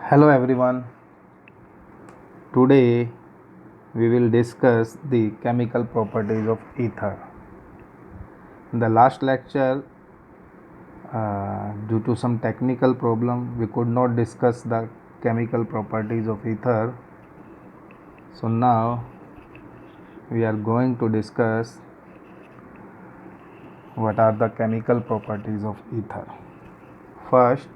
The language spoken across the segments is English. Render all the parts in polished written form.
Hello everyone. Today we will discuss the chemical properties of ether. In the last lecture, due to some technical problem, we could not discuss the chemical properties of ether. So now we are going to discuss what are the chemical properties of ether. First,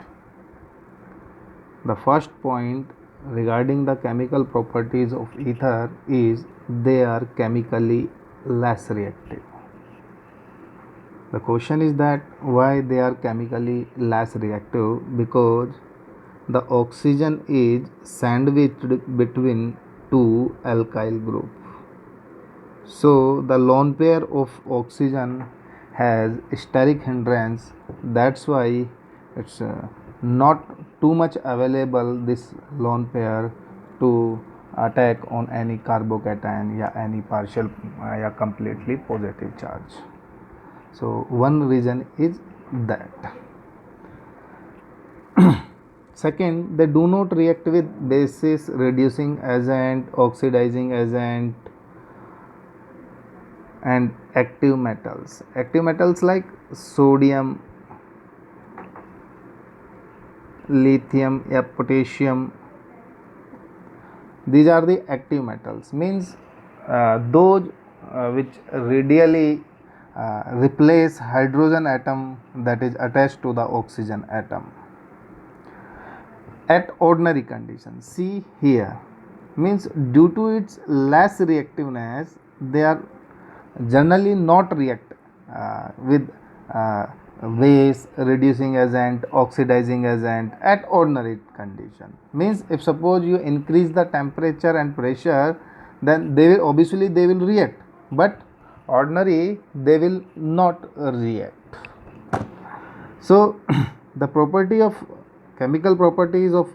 the first point regarding the chemical properties of ether is they are chemically less reactive. The question is that why they are chemically less reactive, because the oxygen is sandwiched between two alkyl groups. So the lone pair of oxygen has steric hindrance. That's why it's not too much available, this lone pair, to attack on any carbocation या any partial या completely positive charge. So one reason is that. Second, they do not react with bases reducing agent, oxidizing agent, and active metals. Active metals like sodium, lithium, या potassium. These are the active metals. Means those which readily replace hydrogen atom that is attached to the oxygen atom at ordinary conditions. See here, means due to its less reactiveness, they are generally not react with base, reducing agent, oxidizing agent at ordinary condition. Means if suppose you increase the temperature and pressure, then they will obviously they will react, but ordinary they will not react. So the property of chemical properties of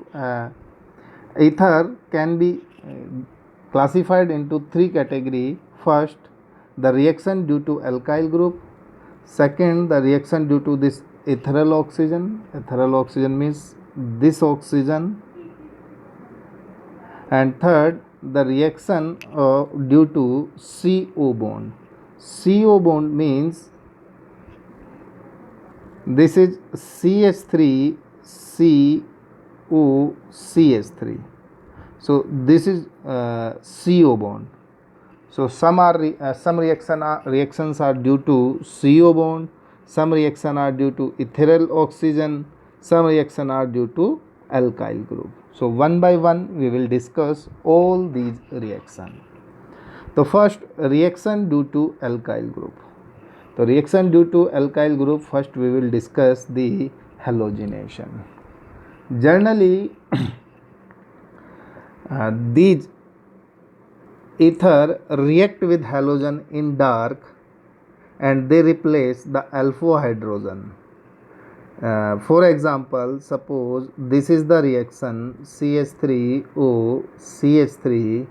ether can be classified into three categories. First, the reaction due to alkyl group. Second, the reaction due to this ethereal oxygen. Ethereal oxygen means this oxygen. And third, the reaction due to CO bond. CO bond means this is CH3 COCH3. So this is CO bond. So some reactions are due to CO bond, some reactions are due to ethereal oxygen, some reactions are due to alkyl group. So one by one we will discuss all these reactions. The first, reaction due to alkyl group. The reaction due to alkyl group, first we will discuss the halogenation. Generally these ether react with halogen in dark and they replace the alpha hydrogen. For example, suppose this is the reaction CH3O CH3,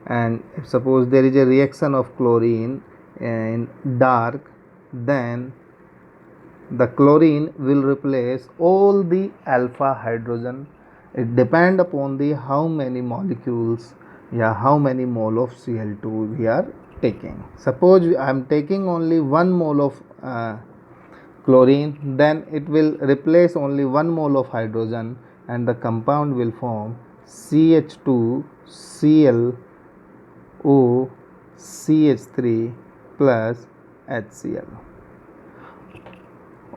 and if suppose there is a reaction of chlorine in dark, then the chlorine will replace all the alpha hydrogen. It depends upon the how many molecules, how many mole of Cl2 we are taking. Suppose I am taking only 1 mole of chlorine, then it will replace only 1 mole of hydrogen and the compound will form CH2Cl OCH3 plus HCl.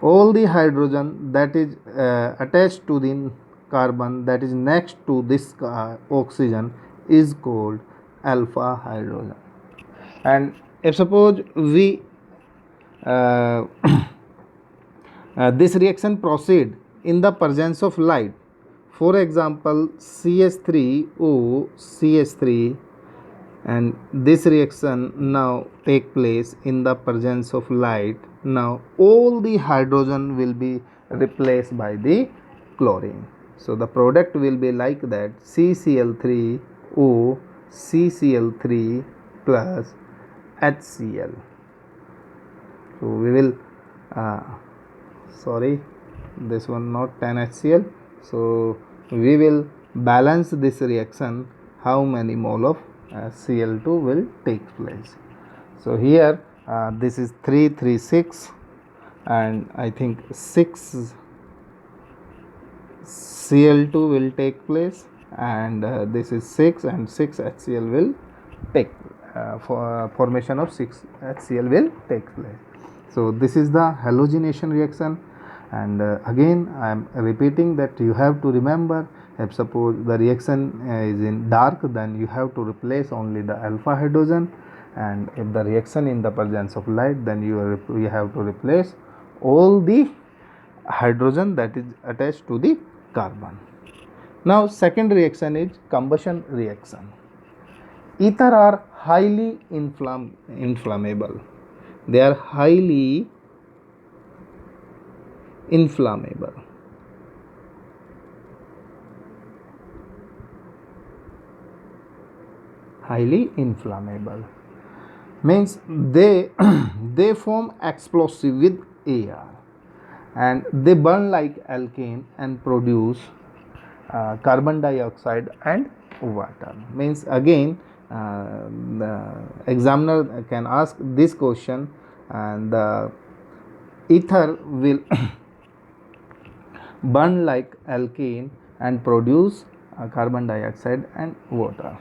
All the hydrogen that is attached to the carbon that is next to this oxygen is called alpha hydrogen. And if suppose we this reaction proceed in the presence of light, for example CH3O CH3, and this reaction now take place in the presence of light, now all the hydrogen will be replaced by the chlorine. So the product will be like that, CCl3O CCl3 plus HCl. So we will sorry, this one not 10 HCl, so we will balance this reaction, how many mole of Cl2 will take place. So here this is 3, 3, 6, and I think 6 Cl2 will take place, and this is 6, and 6 HCl will take formation of 6 HCl will take place. So this is the halogenation reaction, and again I am repeating that you have to remember, if suppose the reaction is in dark, then you have to replace only the alpha hydrogen, and if the reaction in the presence of light, then you have to replace all the hydrogen that is attached to the carbon. Now second reaction is combustion reaction. Ether are highly inflammable. They are highly inflammable. Highly inflammable means they they form explosive with air, and they burn like alkane and produce carbon dioxide and water. Means again the examiner can ask this question, and the ether will burn like alkane and produce carbon dioxide and water.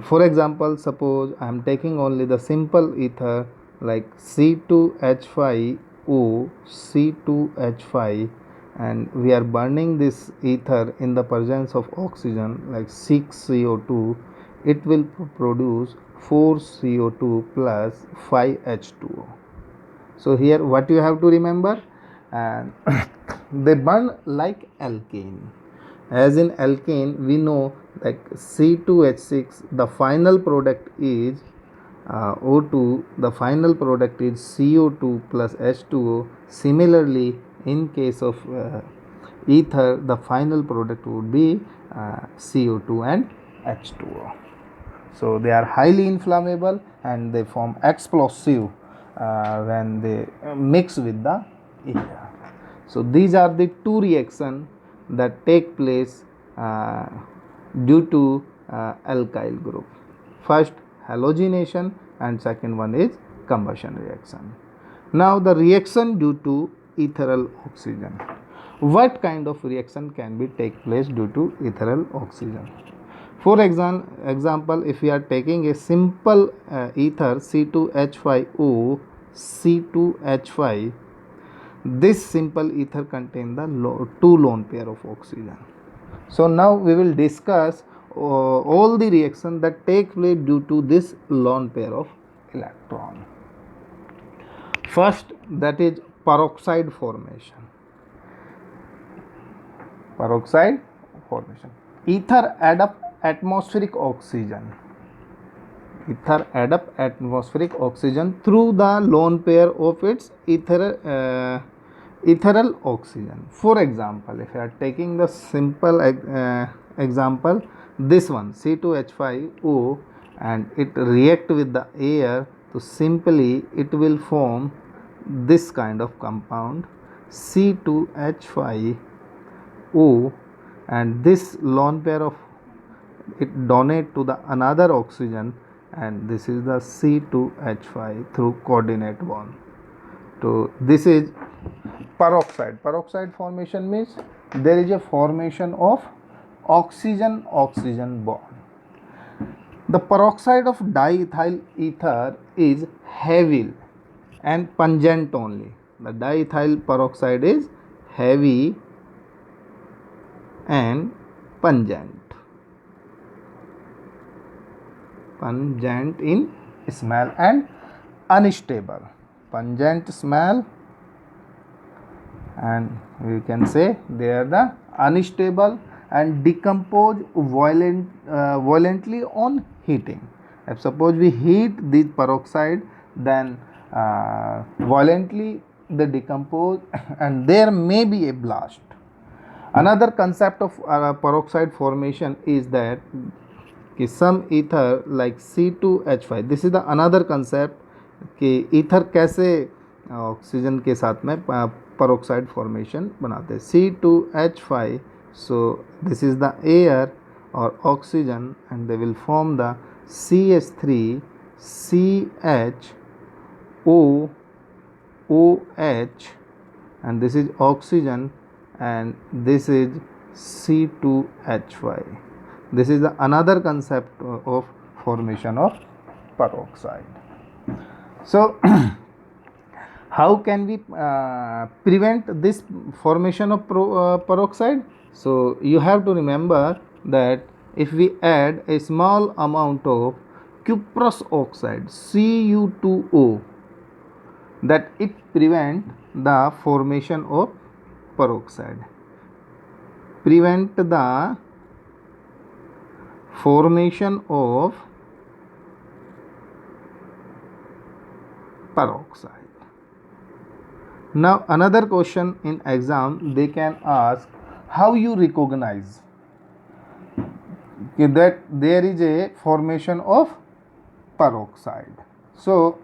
For example, suppose I am taking only the simple ether like C2H5O, C2H5, and we are burning this ether in the presence of oxygen like 6CO2, it will produce 4CO2 plus 5H2O. So here what you have to remember, and they burn like alkane. As in alkane, we know like C2H6, the final product is O2, the final product is CO2 plus H2O. Similarly, in case of ether, the final product would be CO2 and H2O. So they are highly inflammable and they form explosive when they mix with the air. So these are the two reactions that take place due to alkyl group. First halogenation, and second one is combustion reaction. Now the reaction due to ethereal oxygen. What kind of reaction can be take place due to ethereal oxygen? For example, if we are taking a simple ether C2H5O, C2H5, this simple ether contains the two lone pair of oxygen. So now we will discuss all the reactions that take place due to this lone pair of electron. First, that is peroxide formation. Peroxide formation. Ether add up atmospheric oxygen. Ether add up atmospheric oxygen through the lone pair of its ethereal oxygen. For example, if you are taking the simple example, this one C2H5O, and it react with the air, so simply it will form this kind of compound C2H5O, and this lone pair of it donate to the another oxygen, and this is the C2H5 through coordinate bond. So this is peroxide. Peroxide formation means there is a formation of oxygen-oxygen bond. The peroxide of diethyl ether is heavy and pungent only. The diethyl peroxide is heavy and pungent. Pungent in smell and unstable. Pungent smell, and we can say they are the unstable and decompose violently on heating. If suppose we heat this peroxide, then violently they decompose and there may be a blast. Another concept of peroxide formation is that some ether like C2H5, this is the another concept कि ether कैसे oxygen के साथ में peroxide formation बनाते हैं. C2H5, So this is the air or oxygen, and they will form the CH3 CHO OH, and this is oxygen, and this is C2H5. This is the another concept of formation of peroxide. So how can we prevent this formation of peroxide? So you have to remember that if we add a small amount of cuprous oxide Cu2O, that it prevent the formation of peroxide. Prevent the formation of peroxide. Now another question in exam they can ask, how you recognize that there is a formation of peroxide. So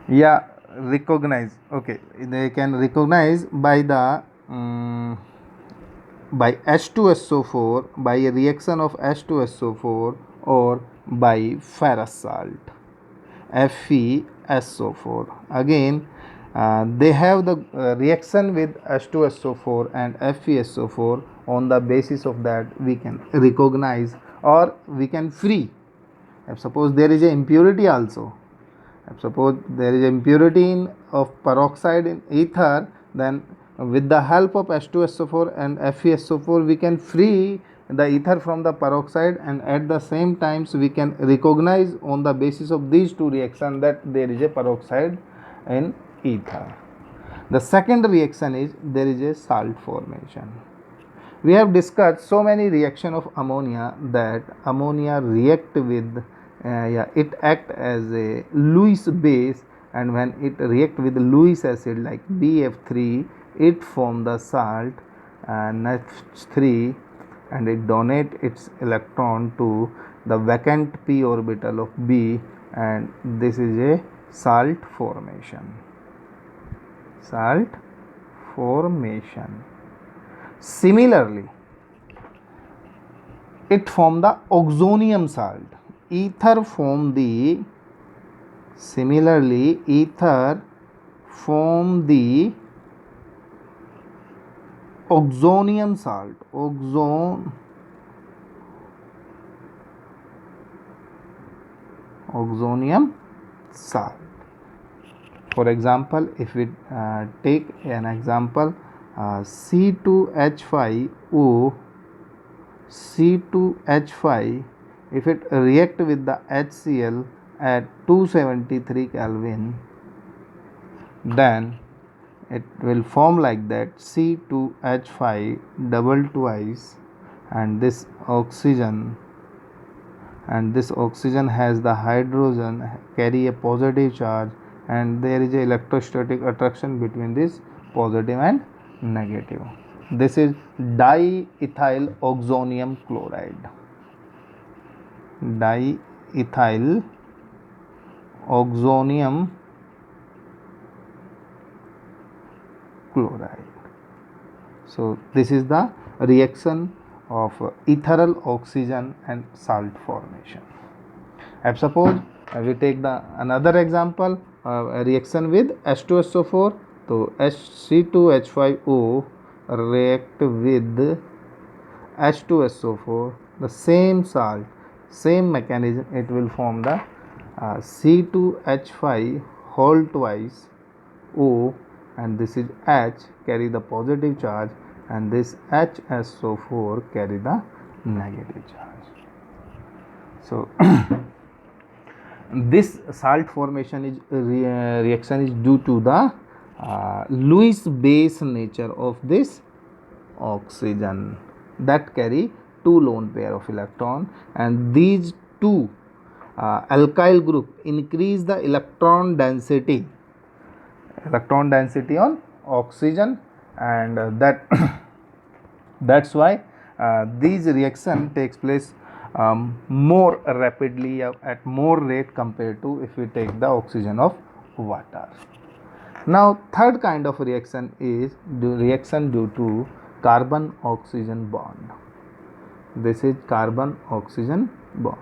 yeah, recognize. Okay, they can recognize by the by H2SO4, by a reaction of H2SO4, or by ferrous salt FeSO4. Again, they have the reaction with H2SO4 and FeSO4. On the basis of that, we can recognize, or we can free. If suppose there is a impurity also, if suppose there is impurity of peroxide in ether, then with the help of H2SO4 and FeSO4 we can free the ether from the peroxide, and at the same times we can recognize on the basis of these two reactions that there is a peroxide in ether. The second reaction is there is a salt formation. We have discussed so many reaction of ammonia, that ammonia react with it act as a Lewis base, and when it react with Lewis acid like BF3, it form the salt NH3, and it donate its electron to the vacant p orbital of B, and this is a salt formation. Salt formation. Similarly, it form the oxonium salt. Ether form the similarly ether form the oxonium salt. Oxonium salt. For example, if we take an example, C2H5O, C2H5, if it react with the HCl at 273 Kelvin, then it will form like that C2H5 double twice, and this oxygen has the hydrogen carry a positive charge, and there is a electrostatic attraction between this positive and negative. This is diethyl oxonium chloride. Diethyl oxonium chloride. So this is the reaction of ethereal oxygen and salt formation. I suppose we take the another example, a reaction with H2SO4. So C2H5O react with H2SO4, the same salt, same mechanism, it will form the C2H5 whole twice O, and this is H carry the positive charge, and this HSO4 carry the negative charge. So this salt formation is reaction is due to the Lewis base nature of this oxygen that carry two lone pair of electron, and these two alkyl group increase the electron density on oxygen, and that's why these reaction takes place more rapidly at more rate compared to if we take the oxygen of water. Now third kind of reaction is reaction due to carbon oxygen bond. This is carbon oxygen bond.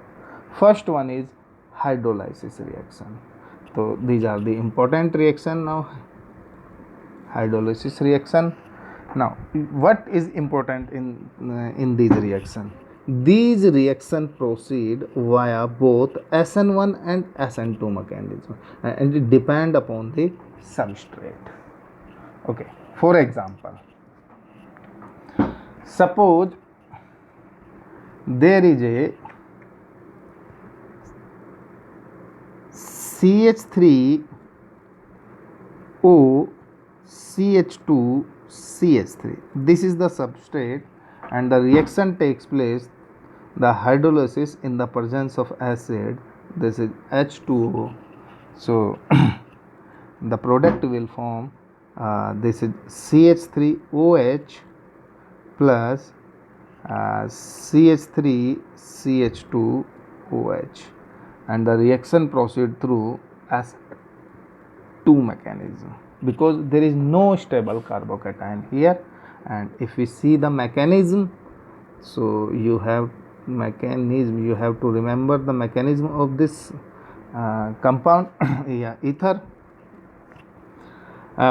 First one is hydrolysis reaction. So these are the important reaction. Now hydrolysis reaction. Now what is important in these reaction? These reaction proceed via both SN1 and SN2 mechanism, and it depend upon the substrate. Okay, for example, suppose there is a CH3O CH2 CH3. This is the substrate, and the reaction takes place, the hydrolysis in the presence of acid. This is H2O. So the product will form this is CH3OH plus CH3 CH2OH, and the reaction proceed through S2 mechanism, because there is no stable carbocation here. And if we see the mechanism, so you have to remember the mechanism of this compound. Yeah, ether.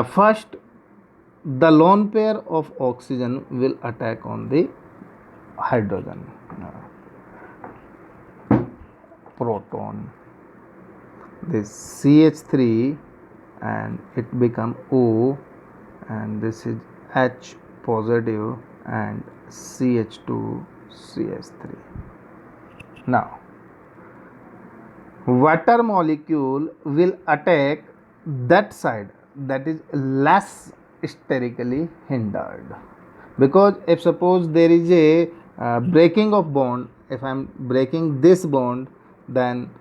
First, the lone pair of oxygen will attack on the hydrogen proton, this CH3, and it become O, and this is H positive and CH2 CH3. Now water molecule will attack that side that is less sterically hindered, because if suppose there is a breaking of bond, if I am breaking this bond, then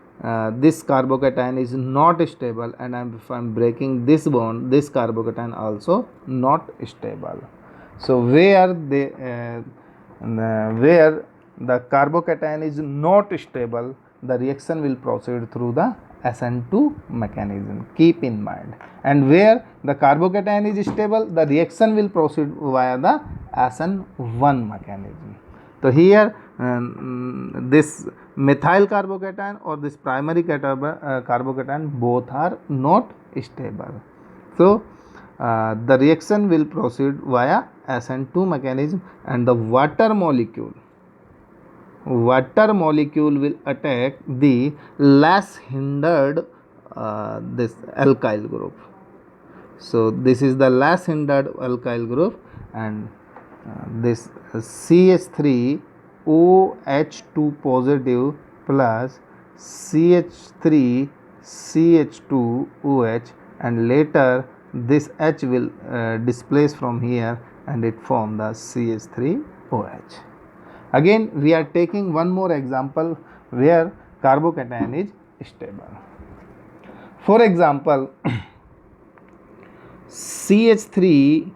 this carbocation is not stable, and if I am breaking this bond, this carbocation also not stable. So where the carbocation is not stable, the reaction will proceed through the SN2 mechanism. Keep in mind. And where the carbocation is stable, the reaction will proceed via the SN1 mechanism. So here this methyl carbocation or this primary carbocation, both are not stable. So the reaction will proceed via SN2 mechanism, and the water molecule will attack the less hindered this alkyl group. So this is the less hindered alkyl group, and this CH3OH2 positive plus CH3 CH2OH, and later this H will displace from here, and it form the CH3OH. Again we are taking one more example where carbocation is stable. For example, CH3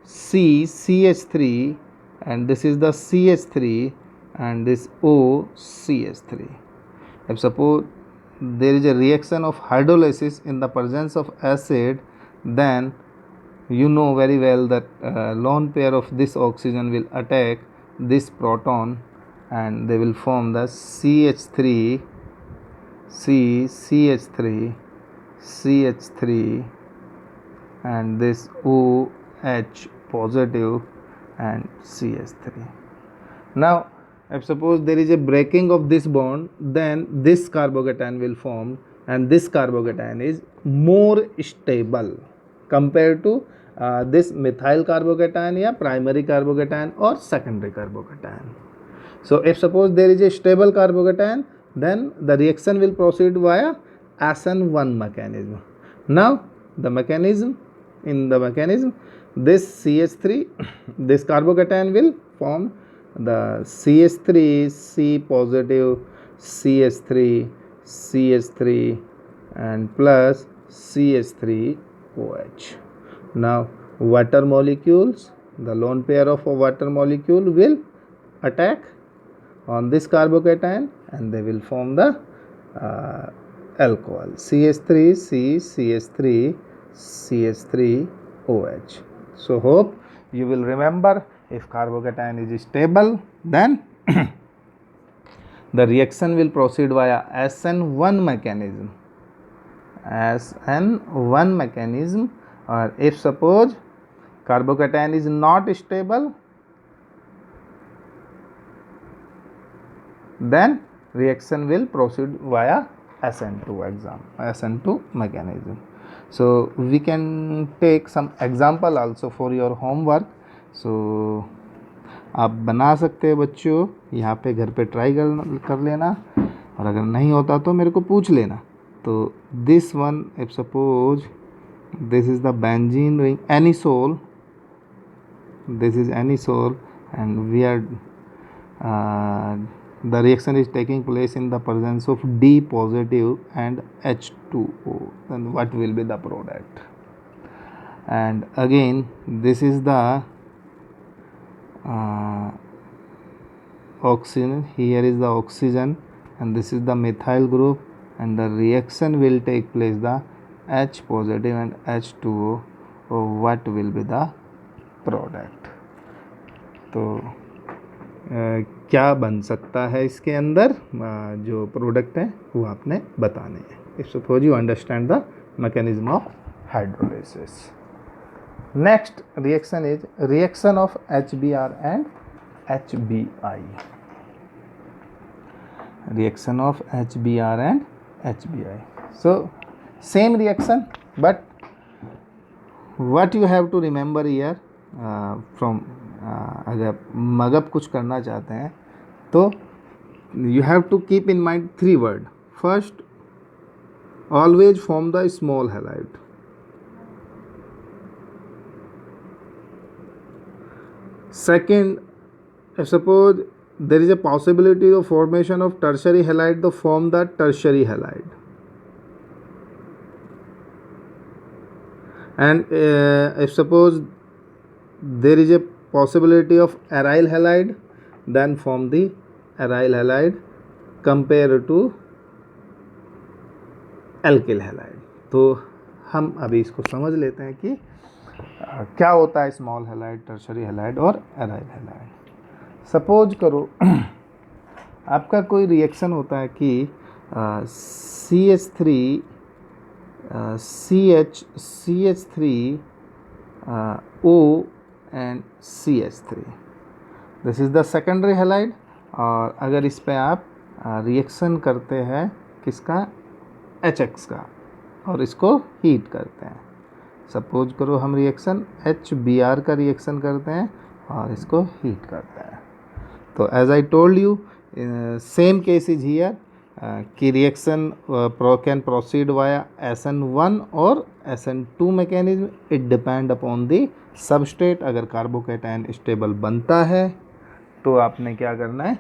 CH3, and this is the CH3, and this O CH3. If suppose there is a reaction of hydrolysis in the presence of acid, then you know very well that lone pair of this oxygen will attack this proton, and they will form the CH3 CH3 and this OH positive and CH3. Now if suppose there is a breaking of this bond, then this carbocation will form, and this carbocation is more stable compared to this methyl carbocation, या primary carbocation or secondary carbocation. So if suppose there is a stable carbocation, then the reaction will proceed via SN1 mechanism. Now the mechanism, this CH3, this carbocation will form the CH3 C positive CH3 and plus CH3OH. Now water molecules, the lone pair of a water molecule will attack on this carbocation, and they will form the alcohol CH3 C CH3 CH3OH. So hope you will remember, if carbocation is stable, then the reaction will proceed via SN1 mechanism. SN1 mechanism. Or if suppose carbocation is not stable, then reaction will proceed via SN2 mechanism. So we can take some example also for your homework. So आप बना सकते हैं बच्चों, यहाँ पे घर पे try कर लेना, और अगर नहीं होता तो मेरे को पूछ लेना. तो this one, if suppose this is the benzene ring anisole, this is anisole, and we are the reaction is taking place in the presence of D positive and H2O. Then what will be the product? And again, this is the oxygen, here is the oxygen, and this is the methyl group, and the reaction will take place the H positive and H2O. What will be the product? तो क्या बन सकता है इसके अंदर, जो product है वो आपने बताने हैं. If suppose you understand the mechanism of hydrolysis. Next reaction is reaction of HBr and HBI. Reaction of HBr and HBI. So same reaction, but what you have to remember here from अगर mug up कुछ करना चाहते हैं तो you have to keep in mind 3 words. First, always form the small halide. Second, if suppose there is a possibility of formation of tertiary halide, to form the tertiary halide. And if suppose there is a possibility of aryl halide, then form the aryl halide compared to alkyl halide. तो हम अभी इसको समझ लेते हैं कि क्या होता है स्मॉल हैलाइड, टर्शरी हैलाइड और एराइल हैलाइड. सपोज करो आपका कोई रिएक्शन होता है कि CH3 O and CH3, this is the secondary halide. और अगर इस पे आप रिएक्शन करते हैं किसका, HX का, और इसको हीट करते हैं. सपोज करो हम रिएक्शन HBr का रिएक्शन करते हैं और इसको हीट करते हैं. तो as I told you, same case is here कि reaction can proceed via SN1 और SN2 mechanism. It depend upon the substrate. अगर कार्बोकैटायन स्टेबल बनता है तो आपने क्या करना है,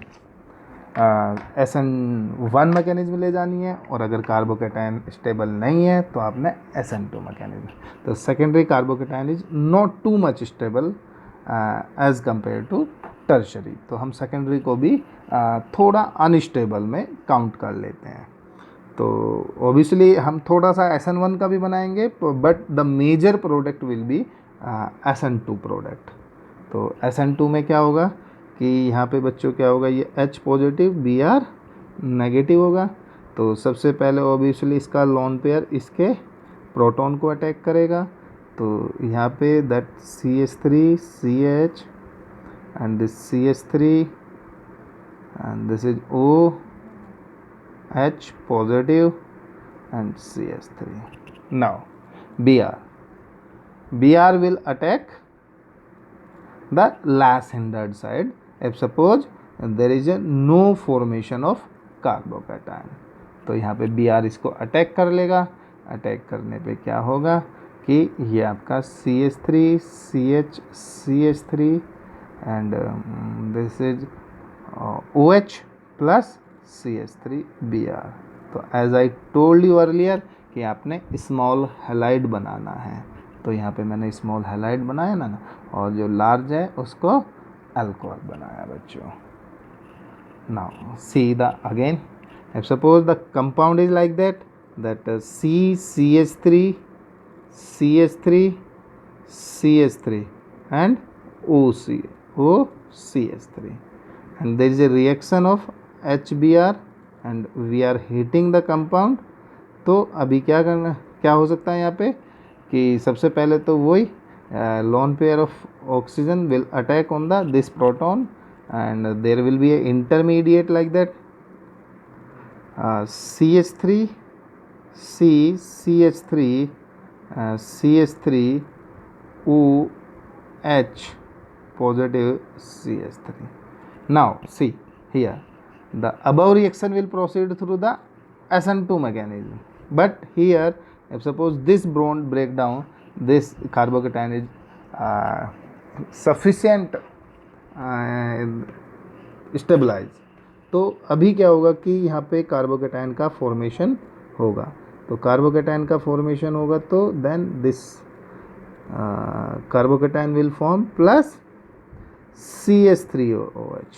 SN1 मैकेनिज्म ले जानी है, और अगर कार्बोकैटायन स्टेबल नहीं है तो आपने SN2 मैकेनिज्म. तो secondary carbocation is not too much stable as compare to tertiary. तो हम सेकेंडरी को भी थोड़ा अनस्टेबल में काउंट कर लेते हैं. तो ऑब्वियसली हम थोड़ा सा SN1 का भी बनाएंगे, but the major product will be SN2 product. तो SN2 में क्या होगा कि यहाँ पे बच्चों क्या होगा, ये H पॉजिटिव Br नेगेटिव होगा. तो सबसे पहले ऑब्वियसली इसका लोन पेयर इसके प्रोटॉन को अटैक करेगा. तो यहाँ पे that CH3 CH and this CH3 and this is OH positive and CH3. Now Br will attack the less hindered side if suppose there is a no formation of carbocation. तो यहाँ पे Br इसको attack कर लेगा. Attack करने पे क्या होगा कि ये आपका CH3 CH CH3 and this is OH plus CH3 Br. तो as I told you earlier कि आपने स्मॉल हैलाइड बनाना है. तो यहाँ पे मैंने स्मॉल हैलाइड बनाया ना, और जो लार्ज है उसको अल्कोहल बनाया बच्चों. Now see the again, if suppose the compound is like that CH3 CH3 CH3 and OCH3, and there is a reaction of HBr and we are heating the compound. तो अभी क्या हो सकता है यहाँ पे कि सबसे पहले तो वही lone pair of oxygen will attack on this proton and there will be a intermediate like that, CH3 C CH3 CH3 OH positive CH3. Now see here, the above reaction will proceed through the SN2 mechanism, but here if suppose this bond break down, this carbocation is sufficient stabilize, तो अभी क्या होगा कि यहाँ पे carbocation का formation होगा. तो कार्बोकेटाइन का फॉर्मेशन होगा तो then this carbocation will form plus CH3OH.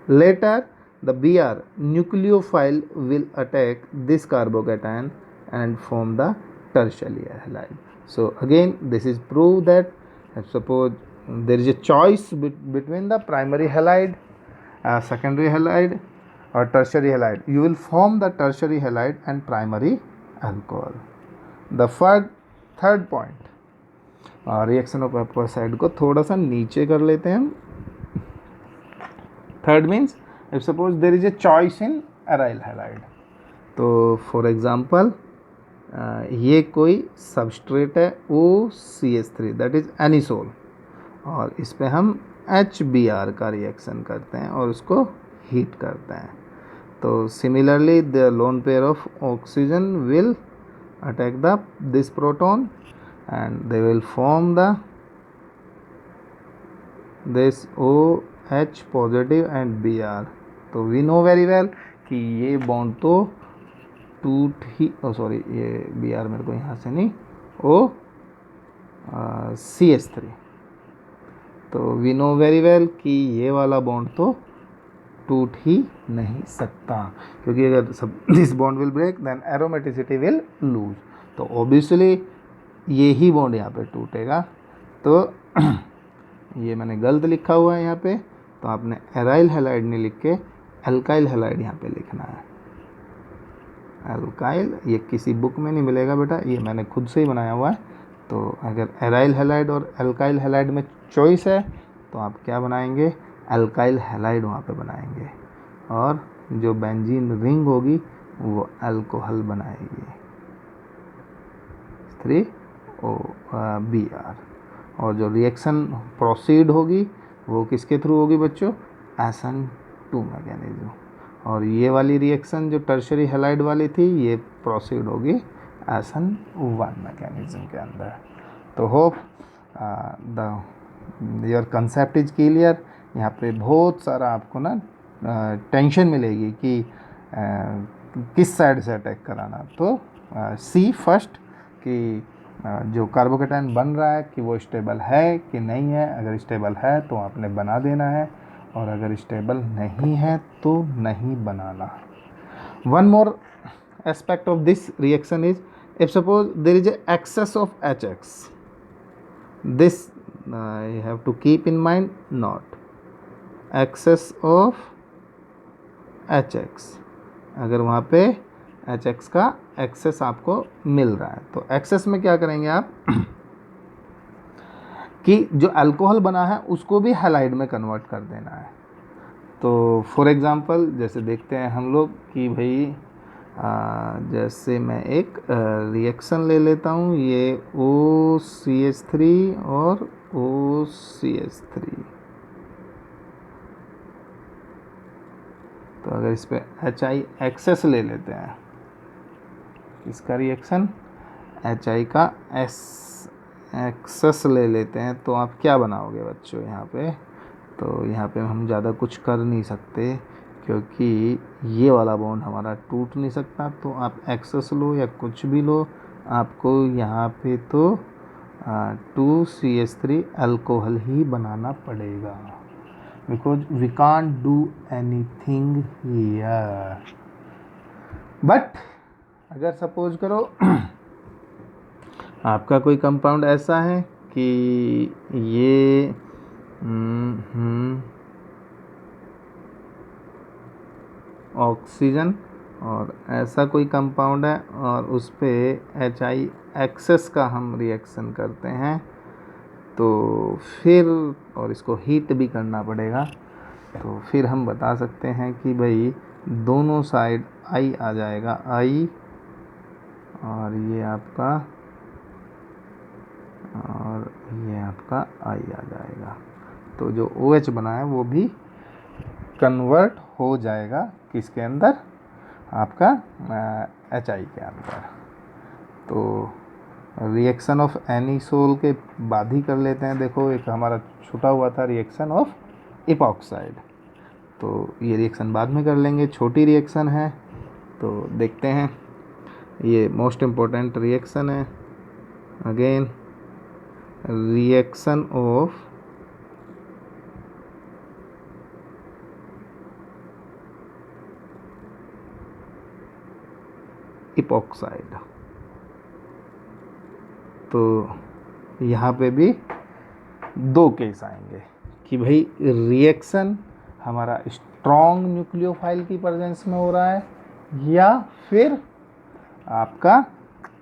Later the Br nucleophile will attack this carbocation and form the tertiary halide. So again this is proof that suppose there is a choice between the primary halide, secondary halide or tertiary halide, you will form the tertiary halide and primary alcohol. The third point, reaction of upper side को थोड़ा सा नीचे कर लेते हैं हम. Third means if suppose there is a choice in aryl halide, तो for example ये कोई सबस्ट्रेट है OCH3 दैट इज एनिसोल, और इस पे हम HBr का रिएक्शन करते हैं और उसको हीट करते हैं. तो similarly the lone pair of oxygen will attack this proton and they will form this OH positive and Br. तो we know very well कि ये बॉन्ड तो टूट ही ये Br मेरे को यहाँ से नहीं CH3, तो we know very well कि ये वाला बॉन्ड तो टूट ही नहीं सकता, क्योंकि अगर this bond will break then aromaticity will lose. तो ऑब्वियसली ये ही बॉन्ड यहाँ पे टूटेगा. तो ये मैंने गलत लिखा हुआ है यहाँ पे, तो आपने एराइल हैलाइड नहीं लिख के एल्काइल हैलाइड यहाँ पे लिखना है. एल्काइल ये किसी बुक में नहीं मिलेगा बेटा, ये मैंने खुद से ही बनाया हुआ है. तो अगर एराइल हैलाइड और एल्काइल हैलाइड में चॉइस है तो आप क्या बनाएंगे, एल्काइल हैलाइड वहाँ पे बनाएंगे, और जो बेंजीन रिंग होगी वो अल्कोहल बनाएगी 3OBr, और जो रिएक्शन प्रोसीड होगी वो किसके थ्रू होगी बच्चों, SN2 मैकेनिज्म. और ये वाली रिएक्शन जो टर्शरी हैलाइड वाली थी ये प्रोसीड होगी SN1 मैकेनिज्म के अंदर. तो hope your concept is clear. यहाँ पे बहुत सारा आपको ना टेंशन मिलेगी कि किस साइड से अटैक कराना. तो सी फर्स्ट कि जो कार्बोकेटाइन बन रहा है कि वो स्टेबल है कि नहीं है. अगर स्टेबल है तो आपने बना देना है, और अगर स्टेबल नहीं है तो नहीं बनाना. One more aspect of this reaction is if suppose there is a excess of HX, this you have to keep in mind, not excess of HX. अगर वहाँ पे HX का एक्सेस आपको मिल रहा है तो एक्सेस में क्या करेंगे आप कि जो अल्कोहल बना है उसको भी हैलाइड में कन्वर्ट कर देना है. तो फॉर एग्जांपल जैसे देखते हैं हम लोग कि भाई जैसे मैं एक रिएक्शन ले लेता हूँ, ये OCH3 और OCH3. तो अगर इस पे HI एक्सेस ले लेते हैं, इसका रिएक्शन HI का एक्सेस ले लेते हैं, तो आप क्या बनाओगे बच्चों यहाँ पे. तो यहाँ पे हम ज़्यादा कुछ कर नहीं सकते क्योंकि ये वाला बॉन्ड हमारा टूट नहीं सकता. तो आप एक्सेस लो या कुछ भी लो, आपको यहाँ पे तो 2CH3 अल्कोहल ही बनाना पड़ेगा, because we can't do anything here. But अगर सपोज करो आपका कोई कंपाउंड ऐसा है कि ये ऑक्सीजन और ऐसा कोई कंपाउंड है और उस पे HI एक्सेस का हम रिएक्शन करते हैं, तो फिर और इसको हीट भी करना पड़ेगा, तो फिर हम बता सकते हैं कि भाई दोनों साइड I आ जाएगा, I और ये आपका I आ जाएगा। तो जो OH बना है वो भी कन्वर्ट हो जाएगा किसके अंदर, आपका HI के अंदर। तो रिएक्शन ऑफ एनीसोल के बाद ही कर लेते हैं। देखो एक हमारा छूटा हुआ था रिएक्शन ऑफ इपॉक्साइड, तो ये रिएक्शन बाद में कर लेंगे, छोटी रिएक्शन है। तो देखते हैं, ये मोस्ट इम्पोर्टेंट रिएक्शन है। Again reaction of epoxide. तो यहाँ पे भी दो केस आएंगे कि भाई रिएक्शन हमारा स्ट्रॉन्ग न्यूक्लियोफाइल की प्रेजेंस में हो रहा है या फिर आपका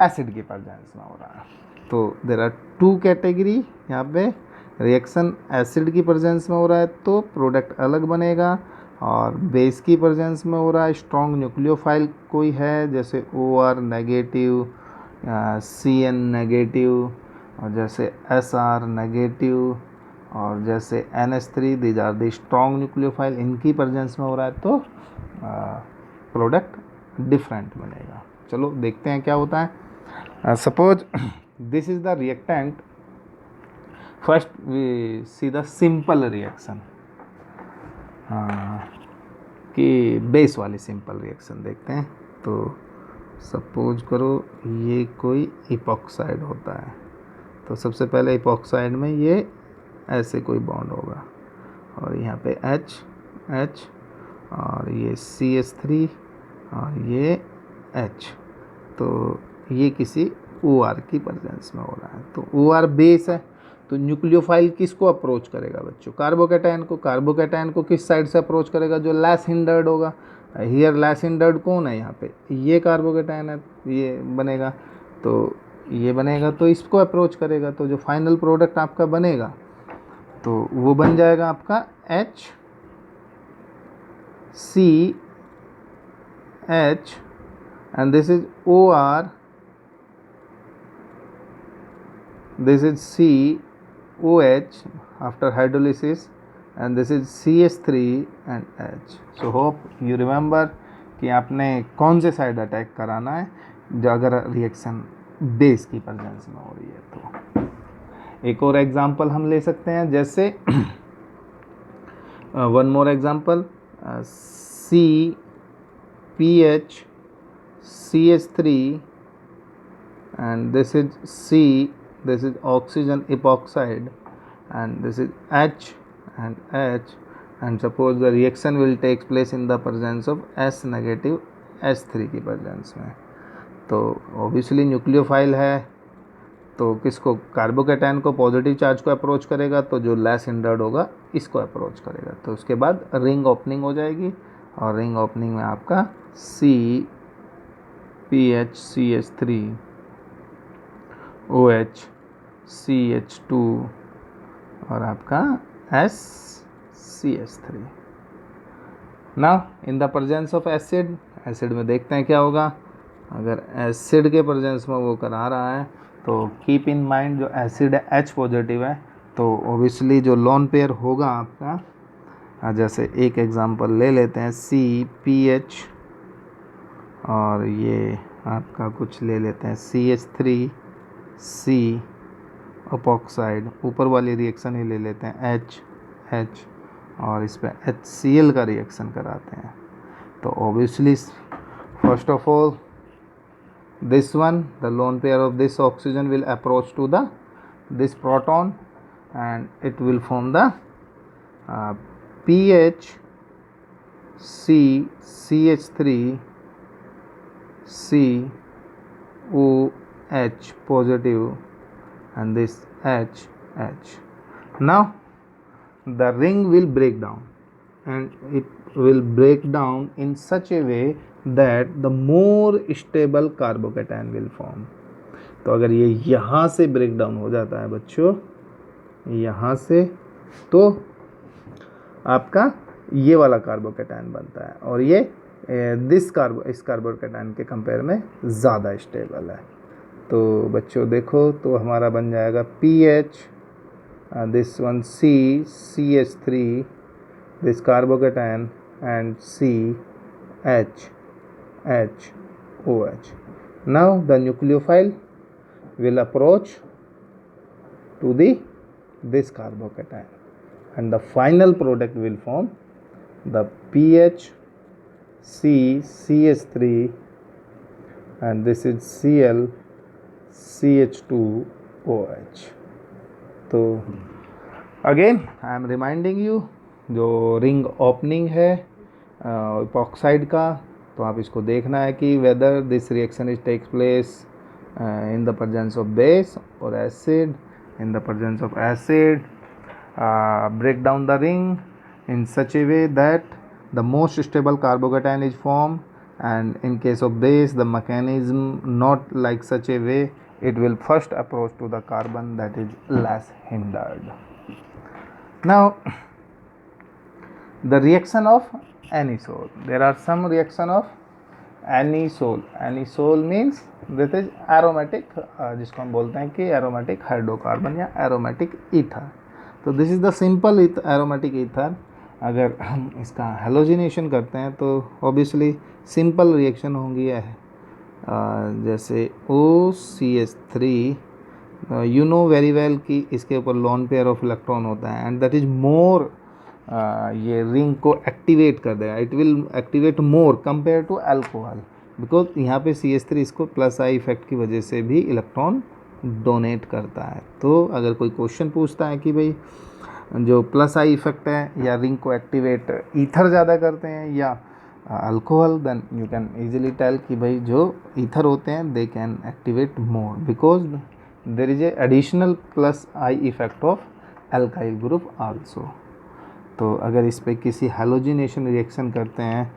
एसिड की प्रेजेंस में हो रहा है। तो देयर आर टू कैटेगरी यहाँ पे। रिएक्शन एसिड की प्रेजेंस में हो रहा है तो प्रोडक्ट अलग बनेगा, और बेस की प्रेजेंस में हो रहा है, स्ट्रॉन्ग न्यूक्लियोफाइल कोई है जैसे OR नेगेटिव, CN नेगेटिव, और जैसे SR नेगेटिव, और जैसे NH3, these are the strong nucleophile, इनकी प्रेजेंस में हो रहा है तो प्रोडक्ट डिफरेंट बनेगा। चलो देखते हैं क्या होता है। Suppose this is the reactant, first we see the simple reaction, कि बेस वाली सिंपल रिएक्शन देखते हैं। तो सपोज करो ये कोई इपॉक्साइड होता है, तो सबसे पहले इपॉक्साइड में ये ऐसे कोई बॉन्ड होगा और यहाँ पे H और ये CH3 और ये H, तो ये किसी OR की प्रेजेंस में हो रहा है। तो OR बेस है, तो न्यूक्लियोफाइल किसको अप्रोच करेगा बच्चों, कार्बोकैटायन को। कार्बोकैटायन को किस साइड से अप्रोच करेगा, जो लेस हिंडर्ड होगा। हियर लेस हिंडर्ड कौन है, यहाँ पे ये कार्बोकैटायन है, ये बनेगा, तो ये बनेगा तो इसको अप्रोच करेगा। तो जो फाइनल प्रोडक्ट आपका बनेगा तो वो बन जाएगा आपका HCH and this is OR, this is COH after hydrolysis, and this is CH3 and H. So hope you remember कि आपने कौन से साइड अटैक कराना है जो अगर रिएक्शन बेस की प्रेजेंस में हो रही है। तो एक और एग्जांपल हम ले सकते हैं, जैसे one more example, CPH CH3 and this is oxygen epoxide, and this is H and H, and suppose the reaction will take place in the presence of S negative H3 की presence में। तो obviously nucleophile है तो किसको, carbocation को, positive charge को approach करेगा, तो जो लेस हिंडर्ड होगा इसको अप्रोच करेगा। तो उसके बाद रिंग ओपनिंग हो जाएगी, और रिंग ओपनिंग में आपका CPH CH3 OH CH2 और आपका SCH3। Now in the presence of acid, acid में देखते हैं क्या होगा। अगर एसिड के प्रेजेंस में वो करा रहा है तो कीप इन माइंड जो एसिड है H पॉजिटिव है, तो ओबियसली जो लोन पेयर होगा आपका, जैसे एक एग्जांपल ले लेते हैं CPH और ये आपका कुछ ले लेते हैं CH3 C अपॉक्साइड, ऊपर वाली रिएक्शन ही ले लेते हैं H और इस पर HCl का रिएक्शन कराते हैं। तो obviously first of all this one, the lone pair of this oxygen will approach to this proton and it will form the PH CH3 C O H positive and this H. Now the ring will break down, and it will break down in such a way that the more stable carbocation will form. तो अगर ये यहाँ से break down हो जाता है बच्चों, यहाँ से, तो आपका ये वाला कार्बोकेटायन बनता है, और ये इस कार्बोकेटायन के कंपेयर में ज़्यादा स्टेबल है। तो बच्चों देखो, तो हमारा बन जाएगा PH, this one CH3, this carbocation, and CHOH. Now the nucleophile will approach to this carbocation, and the final product will form the PH CH3, and this is Cl CH2OH. तो again I am reminding you, जो ring opening है epoxide का, तो आप इसको देखना है कि whether this reaction is takes place in the presence of base or acid. In the presence of acid, break down the ring in such a way that the most stable carbocation is formed, and in case of base the mechanism not like such a way, it will first approach to the carbon that is less hindered. Now the reaction of anisole. There are some reaction of anisole. Anisole means this is aromatic, जिसको हम बोलते हैं कि aromatic hydrocarbon या aromatic ether. तो this is the simple aromatic ether. अगर हम इसका हेलोजिनेशन करते हैं तो ऑब्वियसली सिंपल रिएक्शन होंगी है, जैसे OCH3, you know very well कि इसके ऊपर लोन पेयर ऑफ इलेक्ट्रॉन होता है, एंड दैट इज मोर, ये रिंग को एक्टिवेट कर देगा. It will activate more compare to alcohol, because यहाँ पे CH3 इसको प्लस आई इफेक्ट की वजह से भी इलेक्ट्रॉन डोनेट करता है. तो अगर कोई क्वेश्चन पूछता है कि भाई जो प्लस आई इफेक्ट है या रिंग को एक्टिवेट ईथर ज़्यादा करते हैं या alcohol, then you can easily tell कि भाई जो ईथर होते हैं they can activate more, because there is a additional plus I effect of alkyl group also. तो अगर इस पर किसी हेलोजिनेशन रिएक्शन करते हैं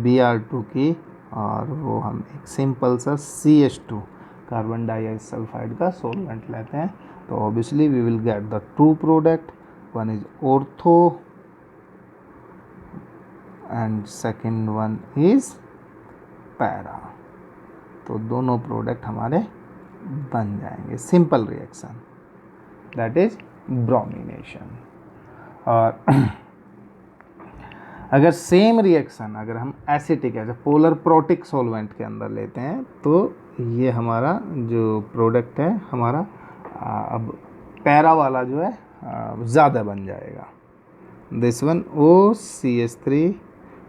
Br2 की, और वो हम एक सिंपल सा CH2 कार्बन डाइसल्फाइड का सोलवेंट लेते हैं, तो obviously we will get the two product. One is ortho and second one is para. तो दोनों प्रोडक्ट हमारे बन जाएंगे. Simple reaction, that is bromination. और अगर सेम रिएक्शन अगर हम एसिटिक है पोलर प्रोटिक सॉल्वेंट के अंदर लेते हैं, तो ये हमारा जो प्रोडक्ट है हमारा अब पैरा वाला जो है ज़्यादा बन जाएगा. This one OCH3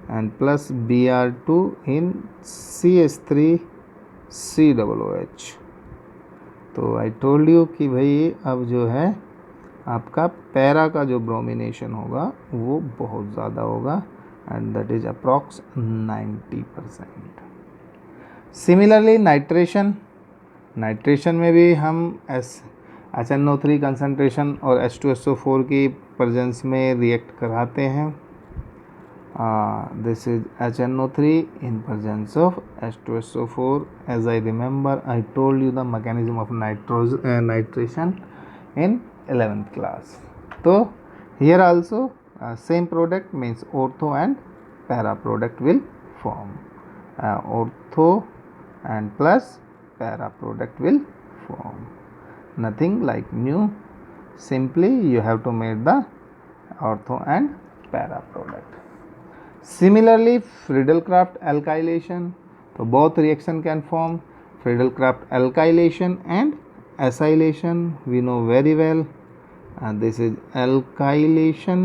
and plus Br2 in CH3COOH. तो आई टोल्ड यू कि भाई अब जो है आपका पैरा का जो ब्रोमिनेशन होगा वो बहुत ज़्यादा होगा, and that is approx 90%. Similarly nitration में भी हम HNO3 कंसनट्रेशन और H2SO4 की प्रेजेंस में रिएक्ट कराते हैं. This is HNO3 in presence of H2SO4. As I remember I told you the mechanism of nitration in 11th class. So here also same product means ortho and para product will form. Ortho and plus para product will form. Nothing like new. Simply you have to make the ortho and para product. Similarly, Friedel-Crafts alkylation. So both reaction can form Friedel-Crafts alkylation and acylation. We know very well. And this is alkylation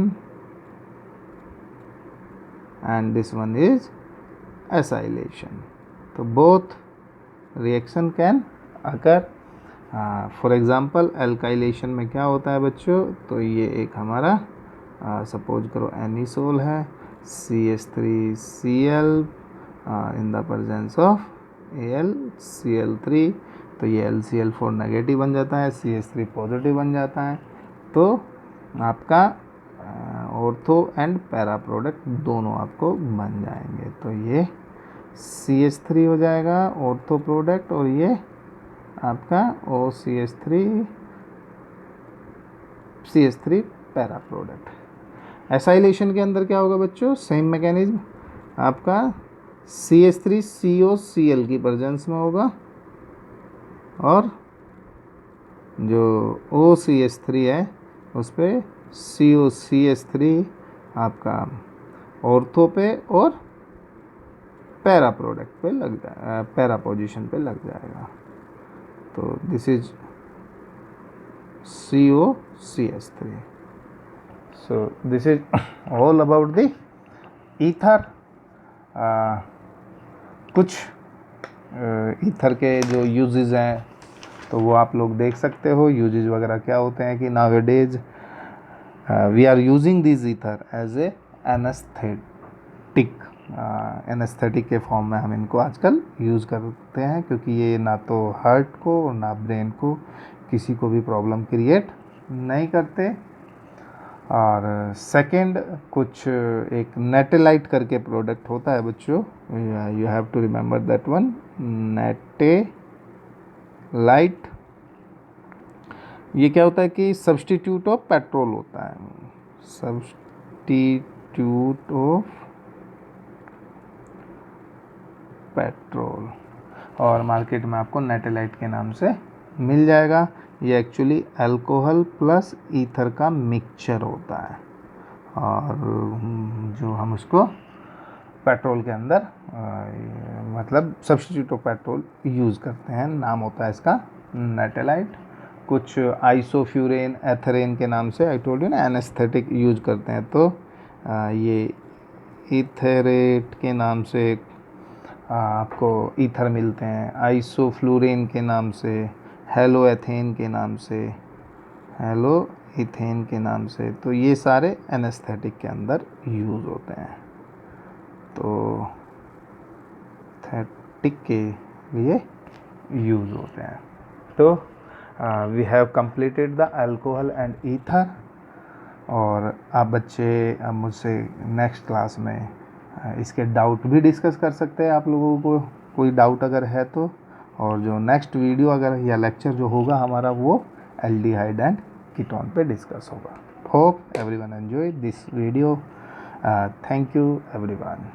and this one is acylation. So both reaction can occur. For example, alkylation में क्या होता है बच्चों, तो ये एक हमारा suppose करो एनिसोल है, CH3Cl in the presence of AlCl3, तो ये LCl4 नेगेटिव बन जाता है, CH3 पॉजिटिव बन जाता है। तो आपका ऑर्थो एंड पैरा प्रोडक्ट दोनों आपको बन जाएंगे। तो ये CH3 हो जाएगा ऑर्थो प्रोडक्ट और ये आपका CH3 पैरा प्रोडक्ट। एसाइलेशन के अंदर क्या होगा बच्चों, सेम मैकेनिज्म, आपका CH3 COCl की प्रेजेंस में होगा और जो OCH3 है उस पर COCH3 आपका ऑर्थो पे और पैरा प्रोडक्ट पे लग जाएगा, पैरा पोजीशन पे लग जाएगा। तो this is COCH3। So this is all about the ether. कुछ ईथर के जो यूजेस हैं तो वो आप लोग देख सकते हो। यूजेस वगैरह क्या होते हैं कि nowadays we are using this ether as a anaesthetic के फॉर्म में हम इनको आजकल यूज़ करते हैं, क्योंकि ये ना तो हार्ट को और ना ब्रेन को किसी को भी प्रॉब्लम क्रिएट नहीं करते। और सेकंड, कुछ एक नेटेलाइट करके प्रोडक्ट होता है बच्चों, you have to remember that one, नेटेलाइट। ये क्या होता है कि सब्स्टिट्यूट ऑफ पेट्रोल होता है, सब्स्टिट्यूट ऑफ पेट्रोल, और मार्केट में आपको नेटेलाइट के नाम से मिल जाएगा। ये एक्चुअली अल्कोहल प्लस ईथर का मिक्सचर होता है और जो हम उसको पेट्रोल के अंदर मतलब सब्स्टिट्यूट ऑफ पेट्रोल यूज़ करते हैं, नाम होता है इसका नेटेलाइट। कुछ आइसोफ्यूरेन एथेरेन के नाम से, आई टोल्ड यू ना, एनेस्थेटिक यूज करते हैं। तो ये इथेरेट के नाम से आपको ईथर मिलते हैं, आइसोफ्लूरेन के नाम से, हेलोएथेन के नाम से, हेलोइथेन के नाम से। तो ये सारे एनेस्थेटिक के अंदर यूज़ होते हैं, तो एनेस्थेटिक के लिए यूज़ होते हैं। तो we have completed the alcohol and ether. और आप बच्चे अब मुझसे नेक्स्ट क्लास में इसके डाउट भी डिस्कस कर सकते हैं, आप लोगों को कोई डाउट अगर है तो। और जो नेक्स्ट वीडियो अगर या लेक्चर जो होगा हमारा वो एल्डिहाइड एंड कीटोन पे डिस्कस होगा। Hope everyone enjoy this video. Thank you everyone.